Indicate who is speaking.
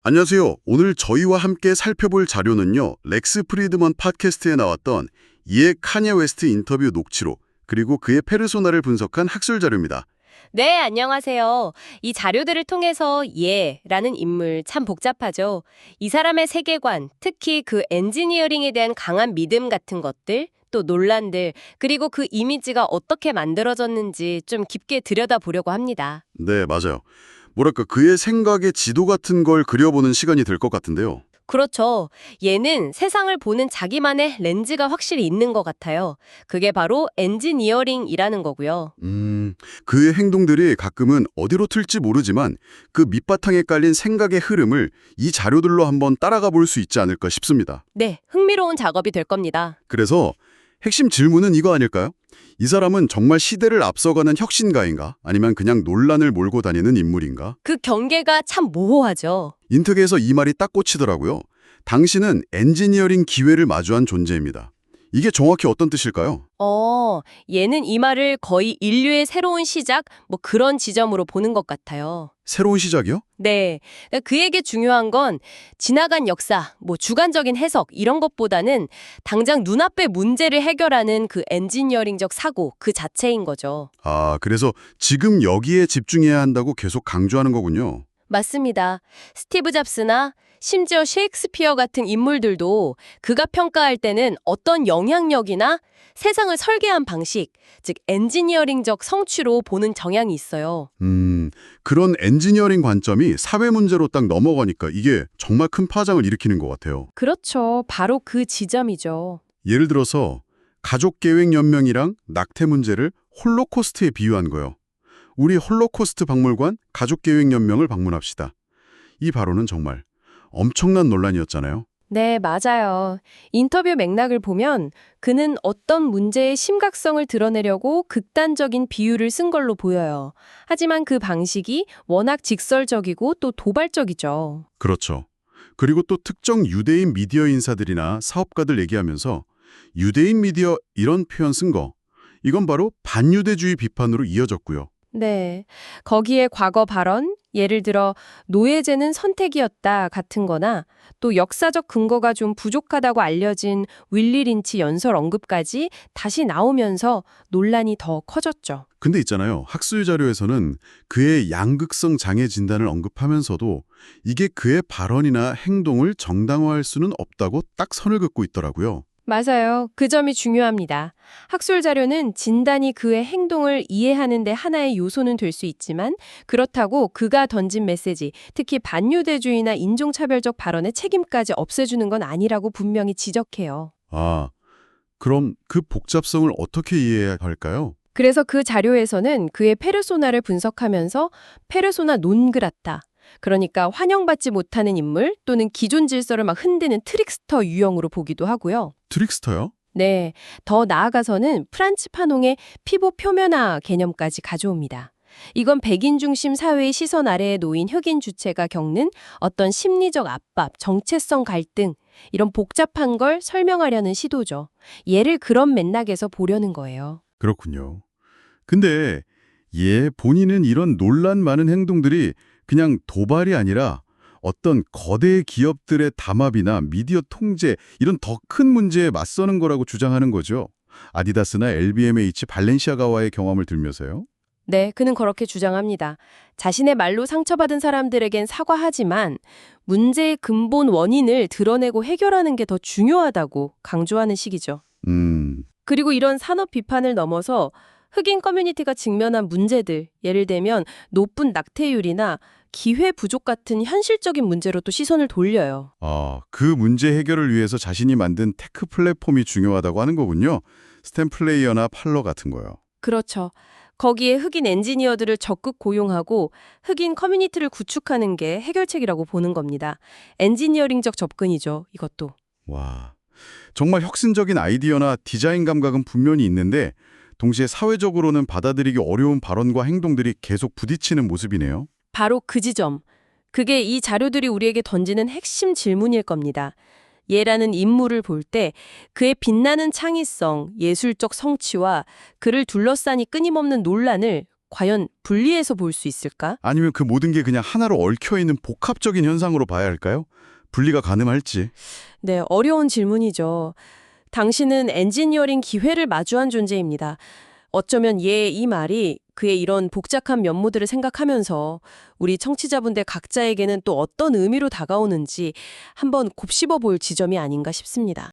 Speaker 1: 안녕하세요. 오늘 저희와 함께 살펴볼 자료는요. 렉스 프리드먼 팟캐스트에 나왔던 예 카니에 웨스트 인터뷰 녹취록, 그리고 그의 페르소나를 분석한 학술 자료입니다.
Speaker 2: 네, 안녕하세요. 이 자료들을 통해서 예라는 인물 참 복잡하죠. 이 사람의 세계관, 특히 그 엔지니어링에 대한 강한 믿음 같은 것들, 또 논란들, 그리고 그 이미지가 어떻게 만들어졌는지 좀 깊게 들여다보려고 합니다.
Speaker 1: 네, 맞아요. 뭐랄까 그의 생각의 지도 같은 걸 그려보는 시간이 될 것 같은데요.
Speaker 2: 그렇죠. 얘는 세상을 보는 자기만의 렌즈가 확실히 있는 것 같아요. 그게 바로 엔지니어링이라는 거고요.
Speaker 1: 그의 행동들이 가끔은 어디로 튈지 모르지만 그 밑바탕에 깔린 생각의 흐름을 이 자료들로 한번 따라가 볼 수 있지 않을까 싶습니다.
Speaker 2: 네, 흥미로운 작업이 될 겁니다.
Speaker 1: 그래서 핵심 질문은 이거 아닐까요? 이 사람은 정말 시대를 앞서가는 혁신가인가? 아니면 그냥 논란을 몰고 다니는 인물인가?
Speaker 2: 그 경계가 참 모호하죠.
Speaker 1: 인터뷰에서 이 말이 딱 꽂히더라고요. 당신은 엔지니어링 기회를 마주한 존재입니다. 이게 정확히 어떤 뜻일까요?
Speaker 2: 얘는 이 말을 거의 인류의 새로운 시작, 뭐 그런 지점으로 보는 것 같아요.
Speaker 1: 새로운 시작이요?
Speaker 2: 네. 그러니까 그에게 중요한 건 지나간 역사, 뭐 주관적인 해석, 이런 것보다는 당장 눈앞의 문제를 해결하는 그 엔지니어링적 사고 그 자체인 거죠.
Speaker 1: 아, 그래서 지금 여기에 집중해야 한다고 계속 강조하는 거군요.
Speaker 2: 맞습니다. 스티브 잡스나 심지어 셰익스피어 같은 인물들도 그가 평가할 때는 어떤 영향력이나 세상을 설계한 방식, 즉 엔지니어링적 성취로 보는 경향이 있어요.
Speaker 1: 그런 엔지니어링 관점이 사회 문제로 딱 넘어가니까 이게 정말 큰 파장을 일으키는 것 같아요.
Speaker 2: 그렇죠. 바로 그 지점이죠.
Speaker 1: 예를 들어서 가족계획연맹이랑 낙태 문제를 홀로코스트에 비유한 거요. 우리 홀로코스트 박물관 가족계획연맹을 방문합시다. 이 발언은 정말 엄청난 논란이었잖아요.
Speaker 2: 네, 맞아요. 인터뷰 맥락을 보면 그는 어떤 문제의 심각성을 드러내려고 극단적인 비유를 쓴 걸로 보여요. 하지만 그 방식이 워낙 직설적이고 또 도발적이죠.
Speaker 1: 그렇죠. 그리고 또 특정 유대인 미디어 인사들이나 사업가들 얘기하면서 유대인 미디어 이런 표현 쓴 거, 이건 바로 반유대주의 비판으로 이어졌고요.
Speaker 2: 네. 거기에 과거 발언, 예를 들어 노예제는 선택이었다 같은 거나 또 역사적 근거가 좀 부족하다고 알려진 윌리 린치 연설 언급까지 다시 나오면서 논란이 더 커졌죠.
Speaker 1: 근데 있잖아요. 학술 자료에서는 그의 양극성 장애 진단을 언급하면서도 이게 그의 발언이나 행동을 정당화할 수는 없다고 딱 선을 긋고 있더라고요.
Speaker 2: 맞아요. 그 점이 중요합니다. 학술 자료는 진단이 그의 행동을 이해하는 데 하나의 요소는 될 수 있지만 그렇다고 그가 던진 메시지, 특히 반유대주의나 인종차별적 발언의 책임까지 없애주는 건 아니라고 분명히 지적해요.
Speaker 1: 아, 그럼 그 복잡성을 어떻게 이해해야 할까요?
Speaker 2: 그래서 그 자료에서는 그의 페르소나를 분석하면서 페르소나 논그라타, 그러니까 환영받지 못하는 인물 또는 기존 질서를 막 흔드는 트릭스터 유형으로 보기도 하고요.
Speaker 1: 트릭스터요?
Speaker 2: 네, 더 나아가서는 프란츠 파농의 피부 표면화 개념까지 가져옵니다. 이건 백인 중심 사회의 시선 아래에 놓인 흑인 주체가 겪는 어떤 심리적 압박, 정체성 갈등, 이런 복잡한 걸 설명하려는 시도죠. 얘를 그런 맥락에서 보려는 거예요.
Speaker 1: 그렇군요. 근데 본인은 이런 논란 많은 행동들이 그냥 도발이 아니라 어떤 거대 기업들의 담합이나 미디어 통제 이런 더 큰 문제에 맞서는 거라고 주장하는 거죠. 아디다스나 LVMH, 발렌시아가와의 경험을 들면서요.
Speaker 2: 네, 그는 그렇게 주장합니다. 자신의 말로 상처받은 사람들에겐 사과하지만 문제의 근본 원인을 드러내고 해결하는 게 더 중요하다고 강조하는 식이죠. 그리고 이런 산업 비판을 넘어서 흑인 커뮤니티가 직면한 문제들, 예를 들면 높은 낙태율이나 기회 부족 같은 현실적인 문제로 또 시선을 돌려요.
Speaker 1: 그 문제 해결을 위해서 자신이 만든 테크 플랫폼이 중요하다고 하는 거군요. 스탬플레이어나 팔러 같은 거요.
Speaker 2: 그렇죠. 거기에 흑인 엔지니어들을 적극 고용하고 흑인 커뮤니티를 구축하는 게 해결책이라고 보는 겁니다. 엔지니어링적 접근이죠, 이것도.
Speaker 1: 와, 정말 혁신적인 아이디어나 디자인 감각은 분명히 있는데 동시에 사회적으로는 받아들이기 어려운 발언과 행동들이 계속 부딪히는 모습이네요.
Speaker 2: 바로 그 지점. 그게 이 자료들이 우리에게 던지는 핵심 질문일 겁니다. 얘라는 인물을 볼 때 그의 빛나는 창의성, 예술적 성취와 그를 둘러싸니 끊임없는 논란을 과연 분리해서 볼 수 있을까?
Speaker 1: 아니면 그 모든 게 그냥 하나로 얽혀있는 복합적인 현상으로 봐야 할까요? 분리가 가능할지.
Speaker 2: 네, 어려운 질문이죠. 당신은 엔지니어링 기회를 마주한 존재입니다. 어쩌면 이 말이 그의 이런 복잡한 면모들을 생각하면서 우리 청취자분들 각자에게는 또 어떤 의미로 다가오는지 한번 곱씹어 볼 지점이 아닌가 싶습니다.